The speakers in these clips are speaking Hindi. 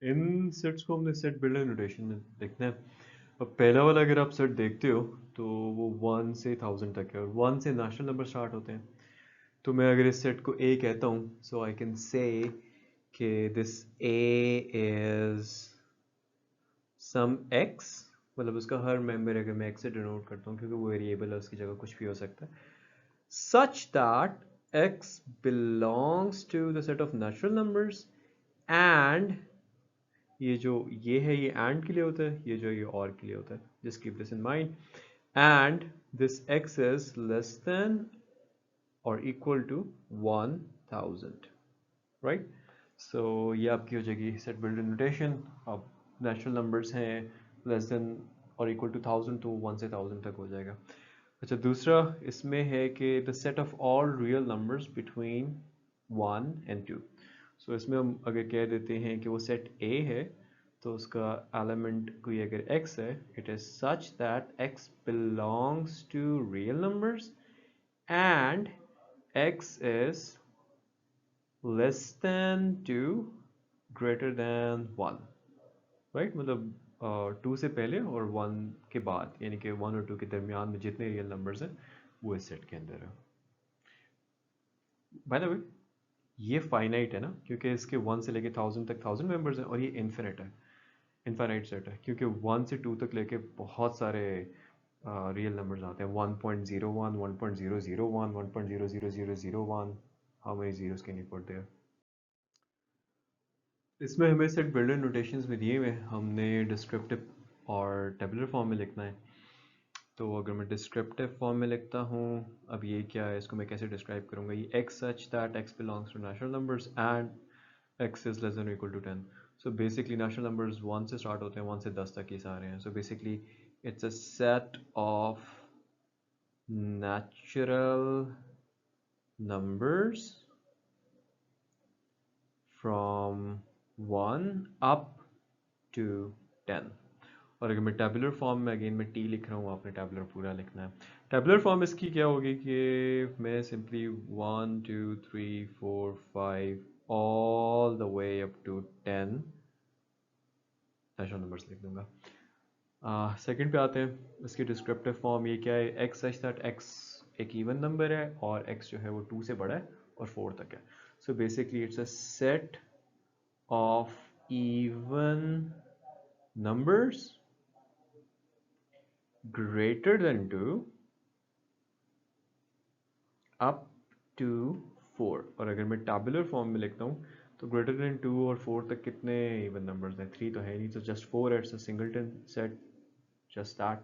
इन सेट्स को हमने सेट बिल्डर नोटेशन में लिखना है। अब पहला वाला अगर आप सेट देखते हो तो वो 1 से 1000 तक है और 1 से नेशनल नंबर स्टार्ट होते हैं। तो मैं अगर इस सेट को ए कहता हूँ, सो आई कैन से कि this a is some X, मतलब उसका हर मेंबर अगर मैं एक्स से डिनोट करता हूँ क्योंकि वो वेरिएबल है उसकी जगह कुछ भी हो सकता है, such that x belongs to the set of natural numbers and ये है ये and के लिए होता है, ये जो ये और के लिए होता है, just keep this in mind, and this x is less than or equal to 1000, right? So ये आपकी हो जाएगी सेट बिल्डर नोटेशन। अब नेचुरल नंबर्स हैं लेस देन और इक्वल टू 1000 तो 1 से 1000 तक हो जाएगा। अच्छा, दूसरा इसमें है कि the set of all real numbers between 1 and 2। सो इसमें हम अगर कह देते हैं कि वो सेट ए है तो उसका एलिमेंट कोई अगर x है, it is such that x belongs to real numbers and x is less than 2 greater than 1, right? मतलब 2 से पहले और 1 के बाद, यानी कि 1 और 2 के दरमियान में जितने रियल नंबर्स हैं वो इस सेट के अंदर है। बाय द वे ये फाइनाइट है ना, क्योंकि इसके 1 से लेके 1000 तक 1000 मेंबर्स हैं, और ये इन्फिनिट है, इनफाइनाइट सेट है, क्योंकि 1 से 2 तक लेके बहुत सारे रियल नंबर्स आते हैं। 1.01, 1.001, 1.00001, how many zeros can you put there. इसमें हमें सेट बिल्डर नोटेशंस में दिए हुए हैं, हमने डिस्क्रिप्टिव और टेबुलर फॉर्म में लिखना है। तो अगर मैं डिस्क्रिप्टिव फॉर्म में लिखता हूँ, अब ये क्या है, इसको मैं कैसे डिस्क्राइब करूँगा, ये x such that x belongs to natural numbers and x is less than equal to 10। So basically natural numbers 1 से स्टार्ट होते हैं, 1 से 10 तक ये सारे हैं। So basically it's a set of natural numbers from 1 up to 10। और अगर मैं टेबुलर फॉर्म में अगेन मैं टी लिख रहा हूँ, आपने टेबुलर पूरा लिखना है। टेबुलर फॉर्म इसकी क्या होगी कि मैं simply 1 2 3 4 5 all the way up to 10 natural numbers लिख दूंगा। सेकंड पे आते हैं, इसकी डिस्क्रिप्टिव फॉर्म ये क्या है, एक्स सच दैट एक्स एक इवन नंबर है और एक्स जो है वो 2 से बड़ा है और 4 तक है। सो basically it's a set of even numbers greater than 2 up to 4। और अगर मैं tabular फॉर्म में लिखता हूँ तो ग्रेटर देन 2 और 4 तक कितने इवन नंबर्स हैं, 3 तो है नहीं, तो just 4 it's a singleton set, just that.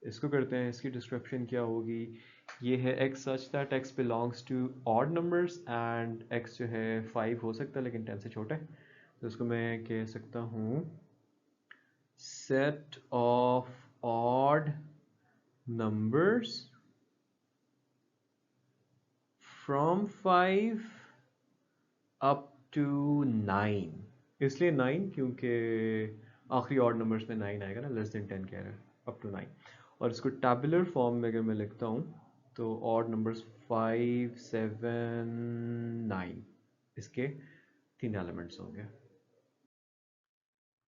इसको करते हैं, इसकी डिस्क्रिप्शन क्या होगी, ये है x such that x belongs to odd numbers and x जो है 5 हो सकता है लेकिन 10 से छोटा है, तो इसको मैं कह सकता हूँ set of odd numbers from 5 up to 9। इसलिए 9 क्योंकि आखिरी ऑड नंबर्स में 9 आएगा ना, लेस देन 10 कह रहा है, अप टू 9। और इसको टैबुलर फॉर्म में अगर मैं लिखता हूँ तो ऑड नंबर्स 5 7 9 इसके 3 एलिमेंट्स होंगे।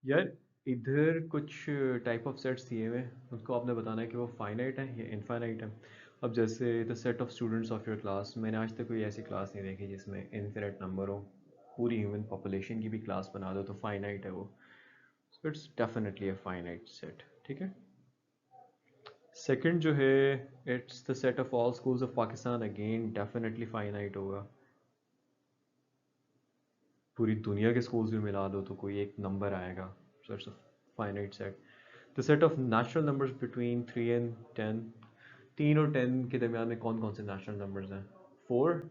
यार इधर कुछ टाइप ऑफ सेट्स दिए हुए हैं, उसको आपने बताना है कि वो फाइनाइट है या इनफाइनाइट है। अब जैसे the set of students of your class, मैंने आज तक कोई ऐसी क्लास नहीं देखी जिसमें इनफिनिट नंबर हो, पूरी ह्यूमन पॉपुलेशन की भी क्लास बना दो तो फाइनाइट है वो। So it's definitely a finite set, ठीक है। सेकंड जो है, it's the set of all schools of Pakistan, again definitely finite होगा। पूरी दुनिया के स्कूल्स भी मिला दो तो कोई एक नंबर आएगा, so it's a finite set. The set of natural numbers between 3 and 10, 3 और 10 के दरमियान में कौन कौन से नेचुरल नंबर्स हैं, 4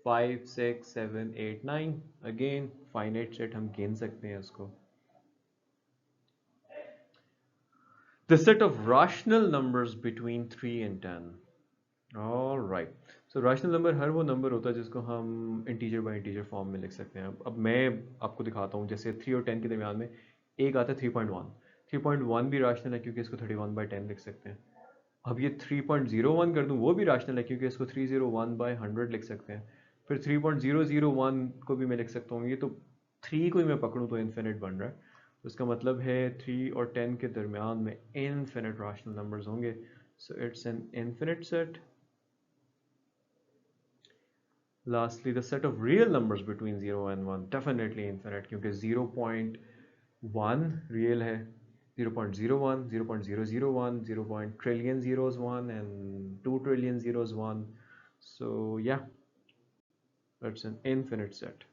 5 6 7 8 9, अगेन फाइनाइट सेट, हम गिन सकते हैं उसको। The set of rational numbers between 3 and 10, alright. So rational number हर वो नंबर होता है जिसको हम इंटीजर बाय इंटीजर फॉर्म में लिख सकते हैं। अब मैं आपको दिखाता हूँ, जैसे 3 और 10 के दरमियान में एक आता है 3.1, 3.1 भी रैशनल है क्योंकि इसको 31/10 लिख सकते हैं। अब ये 3.01 कर दूं, वो भी रैशनल है क्योंकि इसको 301/100 लिख सकते हैं। फिर 3.001 को भी मैं लिख सकता हूँ, ये तो 3 को ही मैं पकड़ूं तो इन्फिनिट बन रहा है, तो इसका मतलब है 3 और 10 के दरमियान में इन्फिनिट रैशनल नंबर्स होंगे, so it's an infinite set. Lastly, the set of real numbers between 0 and 1 definitely infinite, क्योंकि 0.1 real है, 0.01, 0.001, 0 trillion zeros 1 and 2 trillion zeros 1. So yeah, that's an infinite set.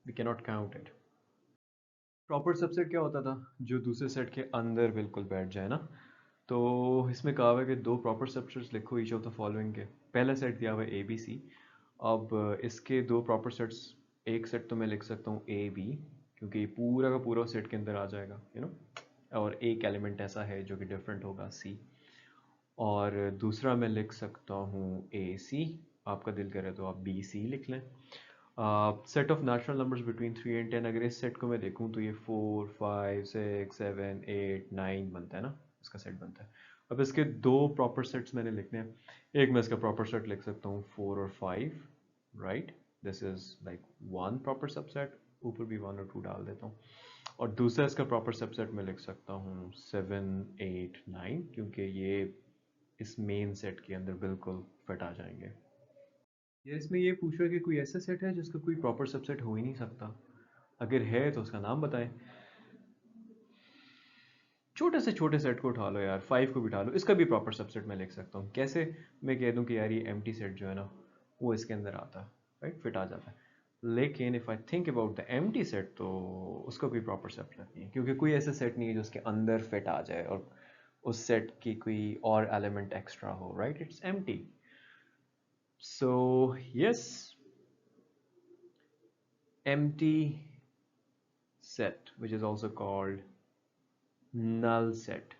We cannot count it. Proper subset क्या होता था? जो दूसरे सेट के अंदर बिल्कुल बैठ जाए ना. तो इसमें कहा हुआ है कि दो प्रॉपर सबसेट्स लिखो ईच ऑफ द फॉलोइंग के. पहला सेट दिया हुआ है ए बी सी. अब इसके दो प्रॉपर सेट्स, एक सेट तो मैं लिख सकता हूँ ए बी, क्योंकि पूरा का पूरा सेट के अंदर आ जाएगा, और एक एलिमेंट ऐसा है जो कि डिफरेंट होगा, सी. और दूसरा मैं लिख सकता हूँ ए सी. आपका दिल करे तो आप बी सी लिख लें. Set of natural numbers between 3 and 10, अगर इस सेट को मैं देखूं तो ये 4, 5, 6, 7, 8, 9 बनता है ना, इसका सेट बनता है. अब इसके दो प्रॉपर सेट्स मैंने लिखने हैं. एक मैं इसका प्रॉपर सेट लिख सकता हूँ 4 और 5, right. This is like one proper subset, ऊपर भी 1 और 2 डाल देता हूँ. और दूसरा इसका प्रॉपर सबसेट मैं लिख सकता हूँ 7, 8, 9, क्योंकि ये इस मेन सेट के अंदर बिल्कुल फिट आ जाएंगे. ये इसमें ये पूछ रहा है कि कोई ऐसा सेट है जिसका कोई प्रॉपर सबसेट हो ही नहीं सकता. अगर है तो उसका नाम बताएं. छोटे से छोटे सेट को उठा लो यार, 5 को भी उठा लो, इसका भी प्रॉपर सबसेट मैं लिख सकता हूँ. कैसे? मैं कह दूँ कि यार ये एम्प्टी सेट जो है ना, वो इसके अंदर आता है, राइट, फिट आ जाता है. लेकिन if I think about the empty set, तो उसका कोई प्रॉपर सबसेट नहीं है, क्योंकि कोई ऐसा सेट नहीं है जो उसके अंदर फिट आ जाए और उस सेट की कोई और एलिमेंट एक्स्ट्रा हो, right. It's empty. So yes, empty set, which is also called null set,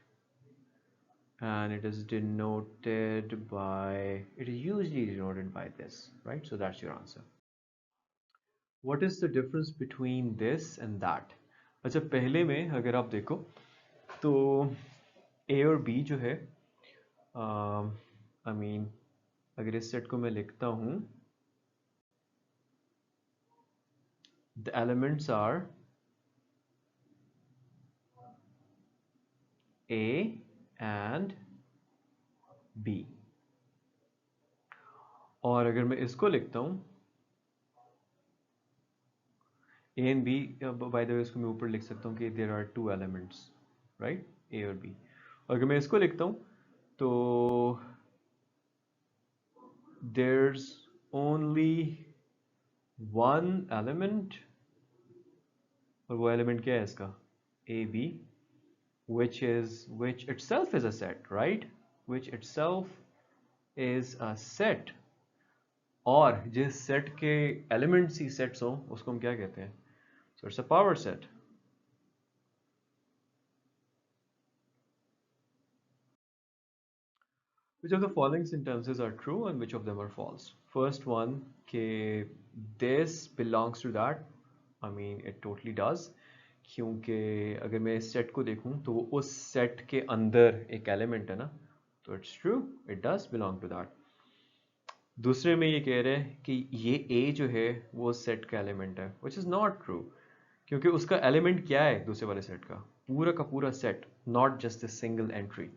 and it is denoted by, it is usually denoted by this, right? So that's your answer. What is the difference between this and that? अच्छा, पहले में अगर आप देखो तो A और B जो है, I mean, अगर इस सेट को मैं लिखता हूँ, the elements are A and B. और अगर मैं इसको लिखता हूँ A and B, by the way इसको मैं ऊपर लिख सकता हूँ कि there are two elements, right, A और बी. अगर मैं इसको लिखता हूँ तो there's only one element, और वो एलिमेंट क्या है इसका? A B, which itself is a set, right? Which itself is a set. और जिस सेट के एलिमेंट्स ही सेट्स हो उसको हम क्या कहते हैं? So it's a power set. Which of the following sentences are true and which of them are false? First one, कि this belongs to that. I mean, it totally does. क्योंकि अगर मैं इस सेट को देखूं तो वो उस सेट के अंदर एक एलिमेंट है ना, तो it's true, it does belong to that. दूसरे में ये कह रहे हैं कि ये ए जो है वो सेट का एलिमेंट है, विच इज़ नॉट ट्रू, क्योंकि उसका एलिमेंट क्या है दूसरे वाले सेट का? पूरा का पूरा set, not just a single entry.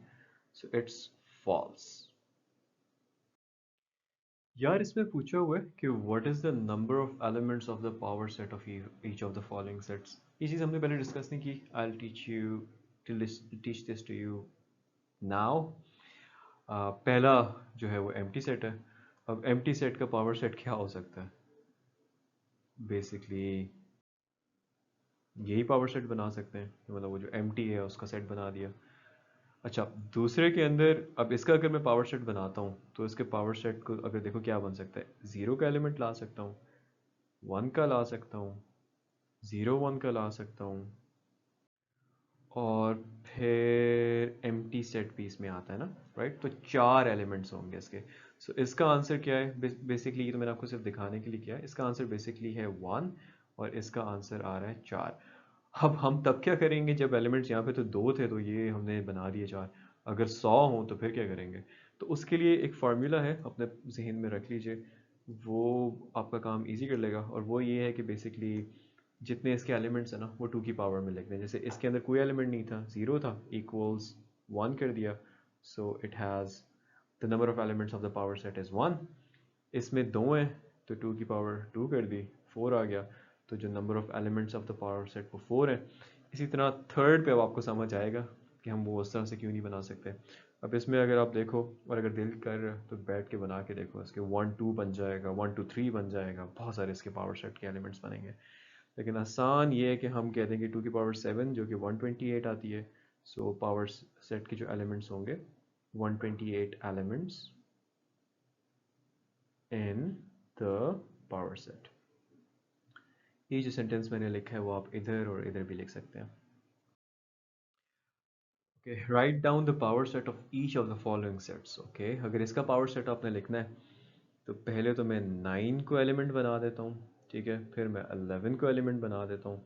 So it's false. यार इसमें पूछा हुआ है कि what is the number of elements of the power set of each of the following sets. ये चीज़ हमने पहले डिस्कस नहीं की. I will teach this to you now. पहला जो है वो एम्प्टी सेट है. अब एम्प्टी सेट का पावर सेट क्या हो सकता है? बेसिकली यही पावर सेट बना सकते हैं, मतलब वो जो एम्प्टी है उसका सेट बना दिया. अच्छा, दूसरे के अंदर अब इसका अगर मैं पावर सेट बनाता हूँ तो इसके पावर सेट को अगर देखो क्या बन सकता है, 0 का एलिमेंट ला सकता हूँ, 1 का ला सकता हूँ, 0, 1 का ला सकता हूँ, और फिर एम्प्टी सेट भी इसमें आता है ना, राइट. तो 4 एलिमेंट्स होंगे इसके. सो इसका आंसर क्या है? बेसिकली ये तो मैंने आपको सिर्फ दिखाने के लिए किया है. इसका आंसर बेसिकली है 1 और इसका आंसर आ रहा है 4. अब हम तब क्या करेंगे जब एलिमेंट्स यहाँ पे तो 2 थे तो ये हमने बना दिए 4. अगर 100 हो तो फिर क्या करेंगे? तो उसके लिए एक फार्मूला है, अपने जहन में रख लीजिए. वो आपका काम इजी कर लेगा, और वो ये है कि बेसिकली जितने इसके एलिमेंट्स हैं ना वो 2 की पावर में लिखते हैं। जैसे इसके अंदर कोई एलिमेंट नहीं था, ज़ीरो था, इक्वल्स 1 कर दिया, so it has the number of elements of the power set is 1। इसमें 2 हैं तो 2 की पावर 2 कर दी, 4 आ गया, तो जो number of elements of the power set वो 4 है। इसी तरह थर्ड पे अब आपको समझ आएगा कि हम वो उस तरह से क्यों नहीं बना सकते। अब इसमें अगर आप देखो और अगर दिल कर तो बैठ के बना के देखो, इसके 1 2 बन जाएगा, 1 2 3 बन जाएगा, बहुत सारे इसके पावर सेट के एलिमेंट्स बनेंगे। लेकिन आसान ये है कि हम कह देंगे 2 की पावर 7 जो कि 128 आती है, सो पावर सेट के जो एलिमेंट्स होंगे 128 elements in the power set. ये जो सेंटेंस मैंने लिखा है वो आप इधर और इधर भी लिख सकते हैं। Okay, write down the power set of each of the following sets. Okay, अगर इसका पावर सेट आपने लिखना है तो पहले तो मैं 9 को एलिमेंट बना देता हूँ, ठीक है, फिर मैं 11 को एलिमेंट बना देता हूँ,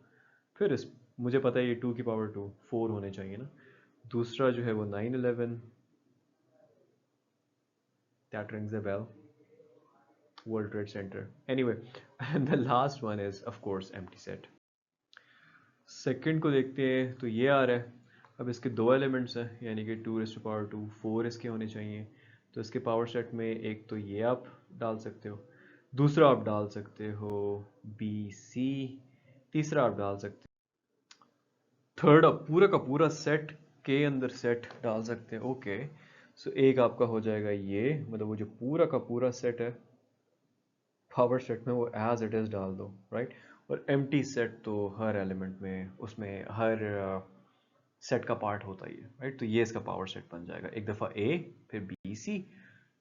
फिर इस मुझे पता है ये 2 की पावर 2 4 होने चाहिए ना, दूसरा जो है वो 9 11, that rings a bell, World Trade Center, anyway, and the last one is of course empty set. Second को देखते हैं तो ये आ रहा है। अब इसके दो एलिमेंट्स हैं, यानी कि 2 टू 4 इसके होने चाहिए, तो इसके पावर सेट में एक तो ये आप डाल सकते हो, दूसरा आप डाल सकते हो बी सी, तीसरा आप डाल सकते हो, थर्ड आप पूरा का पूरा सेट के अंदर सेट डाल सकते हो। ओके, सो एक आपका हो जाएगा ये, मतलब वो जो पूरा का पूरा सेट है पावर सेट में वो एज इट इज डाल दो, राइट। और एम्प्टी सेट तो हर एलिमेंट में, उसमें हर सेट का पार्ट होता ही है, राइट। तो ये इसका पावर सेट बन जाएगा, एक दफ़ा ए, फिर बी सी,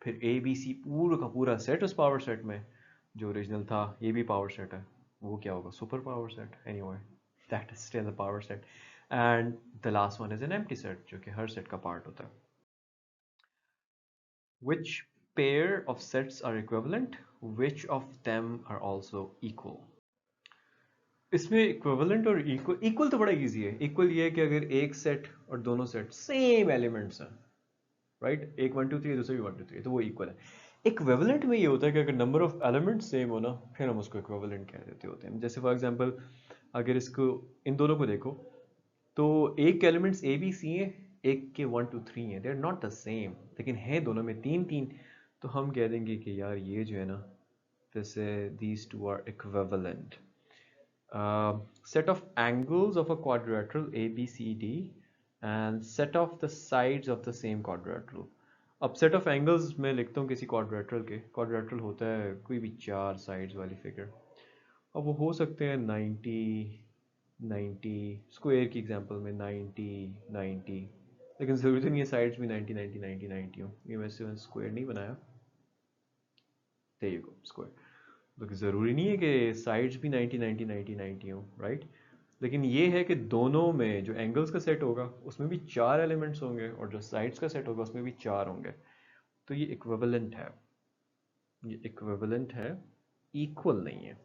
फिर ए बी सी, पूरा का पूरा सेट उस पावर सेट में जो ओरिजिनल था, ये भी पावर सेट है, वो क्या होगा, super power set, anyway that is still the power set. And the last one is an empty set जो कि हर सेट का पार्ट होता है। Which pair of sets are equivalent? Which of them are also equal? इसमें इक्विवेलेंट और इक्वल, इक्वल तो बड़ा इजी है। इक्वल ये है कि अगर एक सेट और दोनों सेट सेम एलिमेंट्स हैं, राइट, एक 1 2 3 दूसरा भी 1 2 3, तो वो इक्वल है। इक्विवेलेंट में ये होता है कि अगर नंबर ऑफ एलिमेंट्स सेम हो ना, फिर हम उसको इक्विवेलेंट कह देते होते हैं। जैसे फॉर एग्जांपल अगर इसको, इन दोनों को देखो, तो एक के एलिमेंट्स ए बी सी हैं, एक के 1 2 3 हैं, they are not the same, लेकिन है दोनों में 3 3, तो हम कह देंगे कि यार ये जो है ना, जैसे these two are equivalent. Set of angles of a quadrilateral ABCD and set of the sides of the same quadrilateral. अब सेट ऑफ एंगल्स मैं लिखता हूँ किसी क्वाड्रेटरल के, क्वाड्रेटरल होता है कोई भी 4 साइड्स वाली फिगर, अब वो हो सकते हैं 90 90, स्क्वायर की एग्जांपल में 90 90, लेकिन ज़रूरी नहीं है साइड्स भी 90 90 90 90 हो। ये वैसे स्क्वायर नहीं बनाया, there you go स्क्वायर, तो ज़रूरी नहीं है कि साइड्स भी 90 90 90 90 हो, राइट। लेकिन ये है कि दोनों में जो एंगल्स का सेट होगा उसमें भी 4 एलिमेंट्स होंगे, और जो साइड्स का सेट होगा उसमें भी 4 होंगे, तो ये इक्विवेलेंट है, ये इक्विवेलेंट है, इक्वल नहीं है।